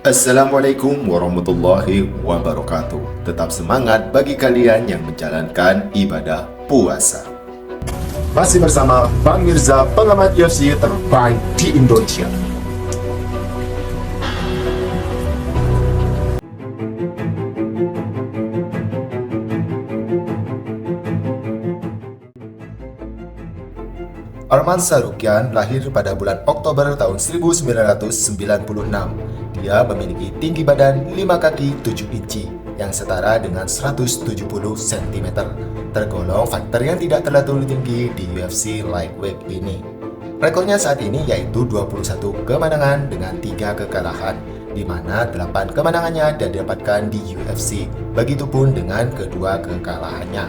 Assalamualaikum warahmatullahi wabarakatuh. Tetap semangat bagi kalian yang menjalankan ibadah puasa. Masih bersama Bang Mirza, pengamat UFC terbaik di Indonesia. Arman Tsarukyan lahir pada bulan Oktober tahun 1996. Dia memiliki tinggi badan 5 kaki 7 inci yang setara dengan 170 cm. Tergolong fighter yang tidak terlalu tinggi di UFC lightweight ini. Rekornya saat ini yaitu 21 kemenangan dengan 3 kekalahan, di mana 8 kemenangannya didapatkan di UFC, begitupun dengan kedua kekalahannya.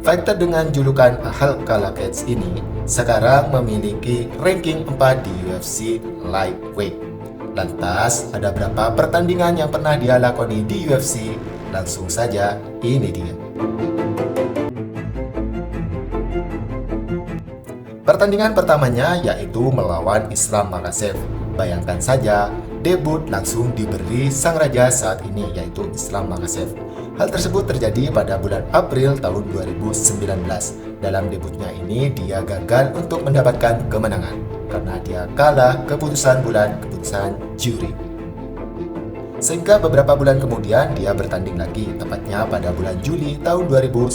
Fighter dengan julukan Hulk Kalakets ini sekarang memiliki ranking 4 di UFC lightweight. Lantas, ada berapa pertandingan yang pernah dia lakoni di UFC? Langsung saja, ini dia. Pertandingan pertamanya yaitu melawan Islam Makhachev. Bayangkan saja, debut langsung diberi sang raja saat ini yaitu Islam Makhachev. Hal tersebut terjadi pada bulan April tahun 2019. Dalam debutnya ini dia gagal untuk mendapatkan kemenangan karena dia kalah keputusan juri. Sehingga beberapa bulan kemudian dia bertanding lagi, tepatnya pada bulan Juli tahun 2019.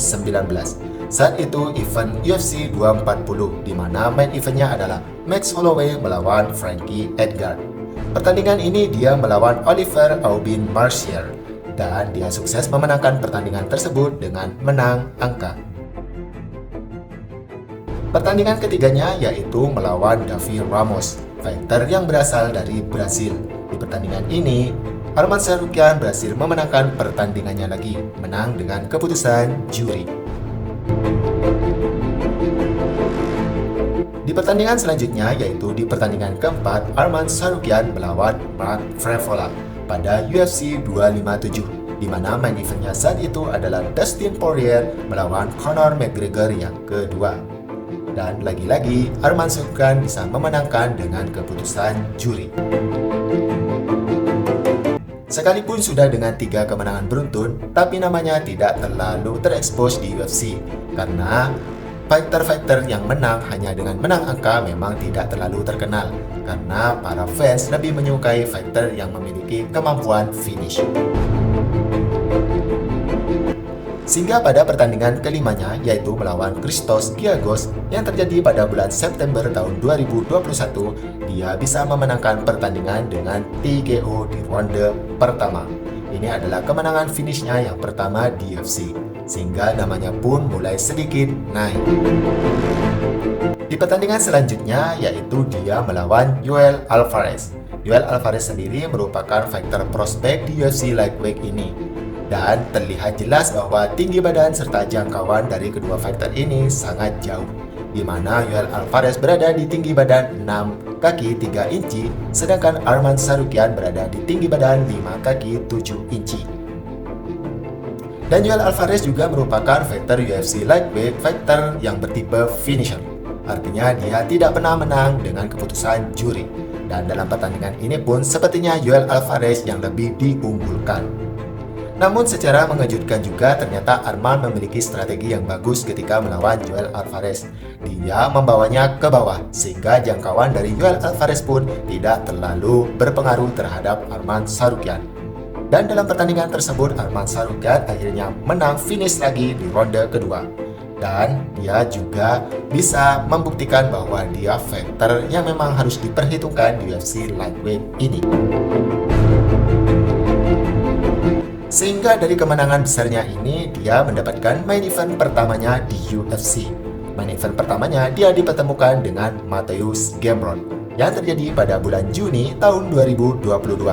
Saat itu event UFC 240 di mana main eventnya adalah Max Holloway melawan Frankie Edgar. Pertandingan ini dia melawan Oliver Aubin Mercier dan dia sukses memenangkan pertandingan tersebut dengan menang angka. Pertandingan ketiganya yaitu melawan Davi Ramos, fighter yang berasal dari Brasil. Di pertandingan ini, Arman Tsarukyan berhasil memenangkan pertandingannya lagi, menang dengan keputusan juri. Di pertandingan selanjutnya yaitu di pertandingan keempat, Arman Tsarukyan melawan Mark Frevola pada UFC 257, di mana main eventnya saat itu adalah Dustin Poirier melawan Conor McGregor yang kedua. Dan lagi-lagi Arman Tsarukyan bisa memenangkan dengan keputusan juri. Sekalipun sudah dengan 3 kemenangan beruntun, tapi namanya tidak terlalu terekspos di UFC karena fighter-fighter yang menang hanya dengan menang angka memang tidak terlalu terkenal karena para fans lebih menyukai fighter yang memiliki kemampuan finish. Sehingga pada pertandingan kelimanya yaitu melawan Christos Giagos yang terjadi pada bulan September tahun 2021, dia bisa memenangkan pertandingan dengan TKO di ronde pertama. Ini adalah kemenangan finishnya yang pertama di UFC, sehingga namanya pun mulai sedikit naik. Di pertandingan selanjutnya yaitu dia melawan Yoel Alvarez. Yoel Alvarez sendiri merupakan fighter prospek di UFC lightweight ini. Dan terlihat jelas bahwa tinggi badan serta jangkauan dari kedua fighter ini sangat jauh, di mana Yoel Alvarez berada di tinggi badan 6 kaki 3 inci, sedangkan Arman Tsarukyan berada di tinggi badan 5 kaki 7 inci. Dan Yoel Alvarez juga merupakan fighter UFC lightweight fighter yang bertipe finisher. Artinya dia tidak pernah menang dengan keputusan juri. Dan dalam pertandingan ini pun sepertinya Yoel Alvarez yang lebih diunggulkan. Namun secara mengejutkan juga ternyata Arman memiliki strategi yang bagus ketika melawan Yoel Alvarez. Dia membawanya ke bawah sehingga jangkauan dari Yoel Alvarez pun tidak terlalu berpengaruh terhadap Arman Tsarukyan. Dan dalam pertandingan tersebut Arman Tsarukyan akhirnya menang finish lagi di ronde kedua. Dan dia juga bisa membuktikan bahwa dia fighter yang memang harus diperhitungkan di UFC lightweight ini. Sehingga dari kemenangan besarnya ini, dia mendapatkan main event pertamanya di UFC. Main event pertamanya dia dipertemukan dengan Mateusz Gamrot yang terjadi pada bulan Juni tahun 2022.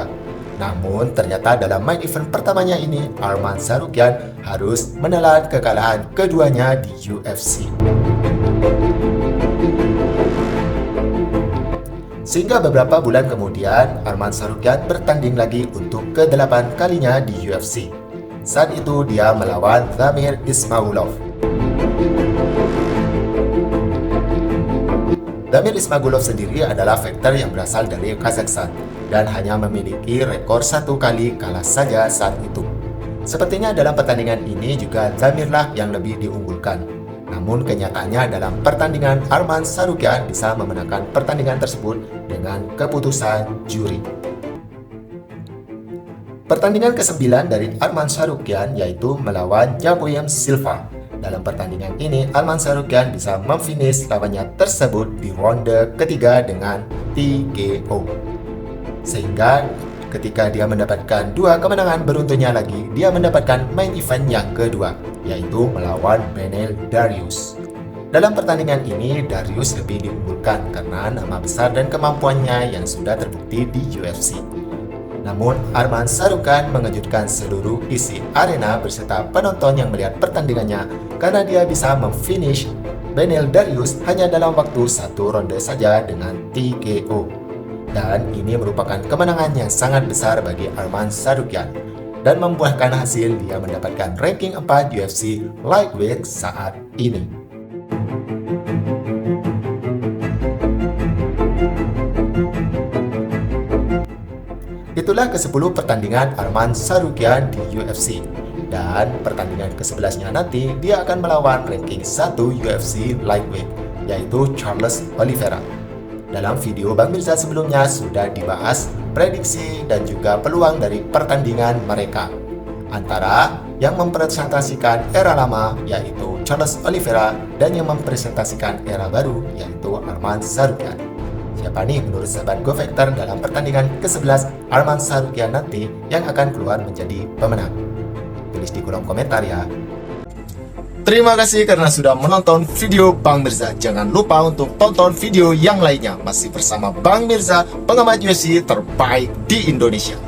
Namun ternyata dalam main event pertamanya ini, Arman Tsarukyan harus menelan kekalahan keduanya di UFC. Sehingga beberapa bulan kemudian, Arman Tsarukyan bertanding lagi untuk ke-8 kalinya di UFC. Saat itu dia melawan Damir Ismagulov. Damir Ismagulov sendiri adalah fighter yang berasal dari Kazakhstan. dan hanya memiliki rekor 1 kali kalah saja saat itu. Sepertinya dalam pertandingan ini juga Tamirlah yang lebih diunggulkan. Namun kenyataannya dalam pertandingan Arman Tsarukyan bisa memenangkan pertandingan tersebut dengan keputusan juri. Pertandingan ke-9 dari Arman Tsarukyan yaitu melawan William Silva. Dalam pertandingan ini, Arman Tsarukyan bisa memfinish lawannya tersebut di ronde ketiga dengan TKO. Sehingga ketika dia mendapatkan 2 kemenangan beruntunnya lagi, dia mendapatkan main event yang kedua, yaitu melawan Beneil Dariush. Dalam pertandingan ini, Dariush lebih diunggulkan karena nama besar dan kemampuannya yang sudah terbukti di UFC. Namun, Arman Tsarukyan mengejutkan seluruh isi arena beserta penonton yang melihat pertandingannya karena dia bisa memfinish Beneil Dariush hanya dalam waktu 1 ronde saja dengan TKO. Dan ini merupakan kemenangan yang sangat besar bagi Arman Tsarukyan dan membuahkan hasil dia mendapatkan ranking 4 UFC Lightweight saat ini. Itulah ke-10 pertandingan Arman Tsarukyan di UFC. Dan pertandingan ke-11-nya nanti dia akan melawan ranking 1 UFC Lightweight, yaitu Charles Oliveira. Dalam video Bang Mirza sebelumnya sudah dibahas prediksi dan juga peluang dari pertandingan mereka. Antara yang mempresentasikan era lama yaitu Charles Oliveira dan yang mempresentasikan era baru yaitu Arman Tsarukyan. Siapa nih menurut sahabat Go Factor dalam pertandingan ke-11 Arman Tsarukyan nanti yang akan keluar menjadi pemenang? Tulis di kolom komentar ya. Terima kasih karena sudah menonton video Bang Mirza. Jangan lupa untuk tonton video yang lainnya. Masih bersama Bang Mirza, pengamat UFC terbaik di Indonesia.